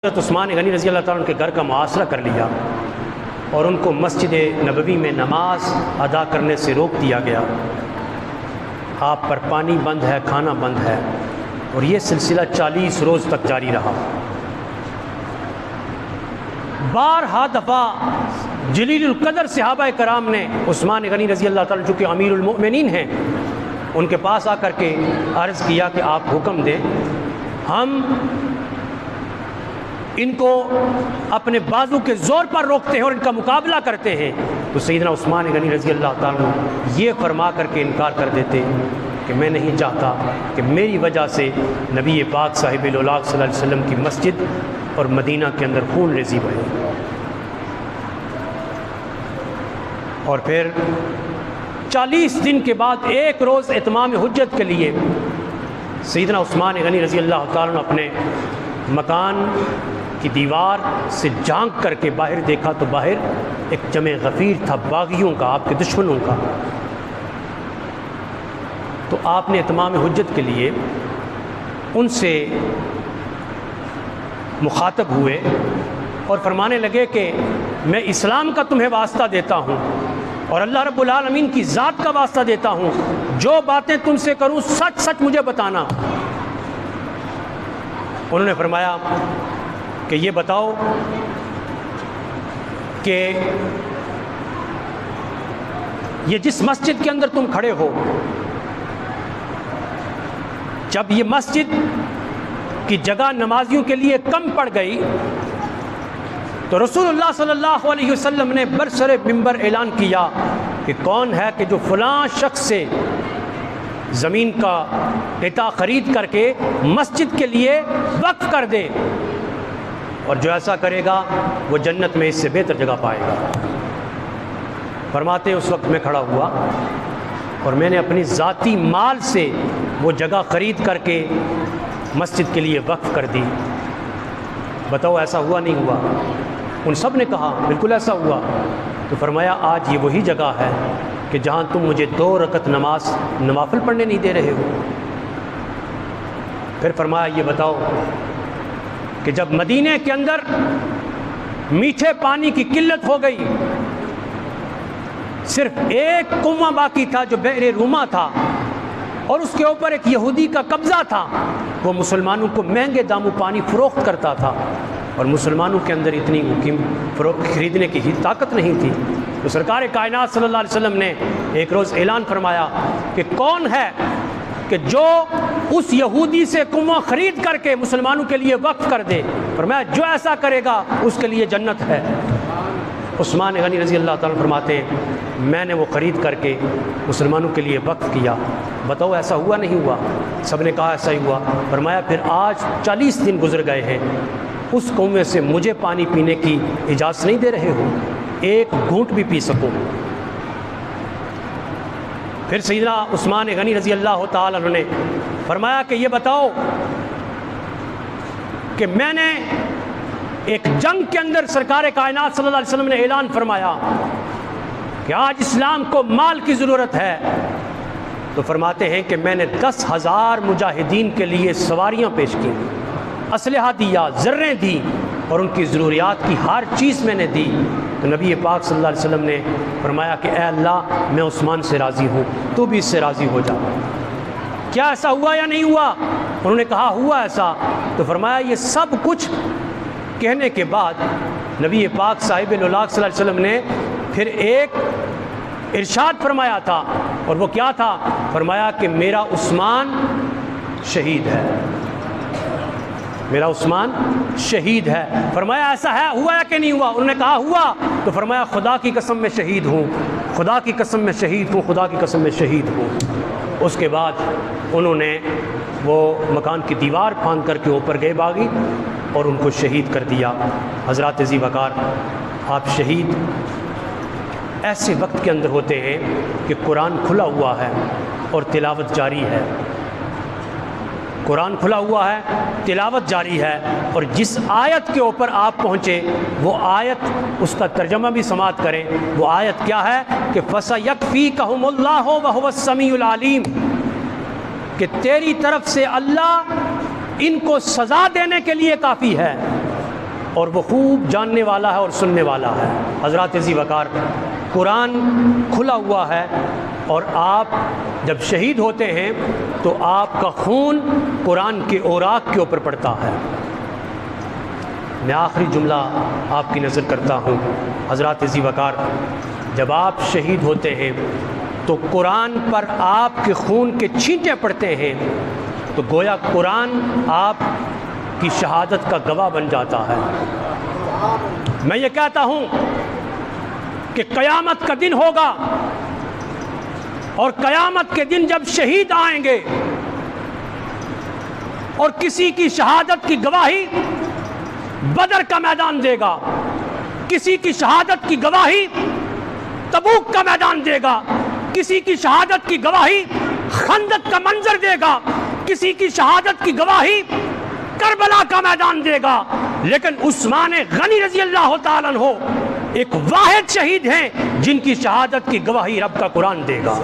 حضرت عثمان غنی رضی اللہ تعالیٰ عنہ کے گھر کا محاصرہ کر لیا اور ان کو مسجد نبوی میں نماز ادا کرنے سے روک دیا گیا۔ آپ پر پانی بند ہے، کھانا بند ہے، اور یہ سلسلہ 40 روز تک جاری رہا۔ بارہا دفعہ جلیل القدر صحابہ کرام نے عثمان غنی رضی اللہ تعالیٰ جو کہ امیر المؤمنین ہیں ان کے پاس آ کر کے عرض کیا کہ آپ حکم دیں، ہم ان کو اپنے بازو کے زور پر روکتے ہیں اور ان کا مقابلہ کرتے ہیں۔ تو سیدنا عثمان غنی رضی اللہ تعالیٰ یہ فرما کر کے انکار کر دیتے کہ میں نہیں چاہتا کہ میری وجہ سے نبی پاک صاحب الاولاق صلی اللہ علیہ وسلم کی مسجد اور مدینہ کے اندر خون ریزی بہے۔ اور پھر 40 دن کے بعد ایک روز اتمام حجت کے لیے سیدنا عثمان غنی رضی اللہ تعالیٰ نے اپنے مکان کی دیوار سے جھانک کر کے باہر دیکھا تو باہر ایک جمع غفیر تھا باغیوں کا، آپ کے دشمنوں کا۔ تو آپ نے اتمام حجت کے لیے ان سے مخاطب ہوئے اور فرمانے لگے کہ میں اسلام کا تمہیں واسطہ دیتا ہوں اور اللہ رب العالمین کی ذات کا واسطہ دیتا ہوں، جو باتیں تم سے کروں سچ سچ مجھے بتانا۔ انہوں نے فرمایا کہ یہ بتاؤ کہ یہ جس مسجد کے اندر تم کھڑے ہو، جب یہ مسجد کی جگہ نمازیوں کے لیے کم پڑ گئی تو رسول اللہ صلی اللہ علیہ وسلم نے برسر منبر اعلان کیا کہ کون ہے کہ جو فلاں شخص سے زمین کا قطع خرید کر کے مسجد کے لیے وقف کر دے، اور جو ایسا کرے گا وہ جنت میں اس سے بہتر جگہ پائے گا۔ فرماتے اس وقت میں کھڑا ہوا اور میں نے اپنی ذاتی مال سے وہ جگہ خرید کر کے مسجد کے لیے وقف کر دی۔ بتاؤ ایسا ہوا نہیں ہوا؟ ان سب نے کہا بالکل ایسا ہوا۔ تو فرمایا آج یہ وہی جگہ ہے کہ جہاں تم مجھے 2 رکعت نماز نوافل پڑھنے نہیں دے رہے ہو۔ پھر فرمایا یہ بتاؤ کہ جب مدینہ کے اندر میٹھے پانی کی قلت ہو گئی، صرف ایک کنواں باقی تھا جو بئر روما تھا، اور اس کے اوپر ایک یہودی کا قبضہ تھا، وہ مسلمانوں کو مہنگے داموں پانی فروخت کرتا تھا، اور مسلمانوں کے اندر اتنی خریدنے کی ہی طاقت نہیں تھی۔ تو سرکار کائنات صلی اللہ علیہ وسلم نے ایک روز اعلان فرمایا کہ کون ہے کہ جو اس یہودی سے کنواں خرید کر کے مسلمانوں کے لیے وقف کر دے، فرمایا جو ایسا کرے گا اس کے لیے جنت ہے۔ عثمان غنی رضی اللہ تعالیٰ فرماتے ہیں میں نے وہ خرید کر کے مسلمانوں کے لیے وقف کیا۔ بتاؤ ایسا ہوا نہیں ہوا؟ سب نے کہا ایسا ہی ہوا۔ فرمایا پھر آج 40 دن گزر گئے ہیں، اس کنویں سے مجھے پانی پینے کی اجازت نہیں دے رہے ہو، ایک گھونٹ بھی پی سکوں۔ پھر سیدنا عثمان غنی رضی اللہ تعالیٰ عنہ نے فرمایا کہ یہ بتاؤ کہ میں نے ایک جنگ کے اندر سرکار کائنات صلی اللہ علیہ وسلم نے اعلان فرمایا کہ آج اسلام کو مال کی ضرورت ہے، تو فرماتے ہیں کہ میں نے 10,000 مجاہدین کے لیے سواریاں پیش کی، اسلحہ دیا، زریں دی، اور ان کی ضروریات کی ہر چیز میں نے دی۔ تو نبی پاک صلی اللہ علیہ وسلم نے فرمایا کہ اے اللہ میں عثمان سے راضی ہوں، تو بھی اس سے راضی ہو جا۔ کیا ایسا ہوا یا نہیں ہوا؟ انہوں نے کہا ہوا ایسا۔ تو فرمایا یہ سب کچھ کہنے کے بعد نبی پاک صاحب الاولاق صلی اللہ علیہ وسلم نے پھر ایک ارشاد فرمایا تھا، اور وہ کیا تھا؟ فرمایا کہ میرا عثمان شہید ہے، میرا عثمان شہید ہے۔ فرمایا ایسا ہے ہوا یا کہ نہیں ہوا؟ انہوں نے کہا ہوا۔ تو فرمایا خدا کی قسم میں شہید ہوں، خدا کی قسم میں شہید ہوں، خدا کی قسم میں شہید ہوں۔ اس کے بعد انہوں نے وہ مکان کی دیوار پھاند کر کے اوپر گئے باغی اور ان کو شہید کر دیا۔ حضرات ذی وقار، آپ شہید ایسے وقت کے اندر ہوتے ہیں کہ قرآن کھلا ہوا ہے اور تلاوت جاری ہے، قرآن کھلا ہوا ہے، تلاوت جاری ہے، اور جس آیت کے اوپر آپ پہنچے وہ آیت، اس کا ترجمہ بھی سماعت کریں۔ وہ آیت کیا ہے کہ فَسَيَكْفِيكَهُمُ اللَّهُ وَهُوَ السَّمِيعُ الْعَلِيمُ، کہ تیری طرف سے اللہ ان کو سزا دینے کے لیے کافی ہے۔ اور وہ خوب جاننے والا ہے اور سننے والا ہے۔ حضرات عزیز وقار، قرآن کھلا ہوا ہے اور آپ جب شہید ہوتے ہیں تو آپ کا خون قرآن کے اوراق کے اوپر پڑتا ہے۔ میں آخری جملہ آپ کی نظر کرتا ہوں حضرات عزیز وقار، جب آپ شہید ہوتے ہیں تو قرآن پر آپ کے خون کے چھینٹے پڑتے ہیں، تو گویا قرآن آپ کی شہادت کا گواہ بن جاتا ہے۔ میں یہ کہتا ہوں کہ قیامت کا دن ہوگا، اور قیامت کے دن جب شہید آئیں گے اور کسی کی شہادت کی گواہی بدر کا میدان دے گا، کسی کی شہادت کی گواہی تبوک کا میدان دے گا، کسی کی شہادت کی گواہی خندق کا منظر دے گا، کسی کی شہادت کی گواہی کربلا کا میدان دے گا، لیکن عثمان غنی رضی اللہ تعالیٰ عنہ ایک واحد شہید ہیں جن کی شہادت کی گواہی رب کا قرآن دے گا۔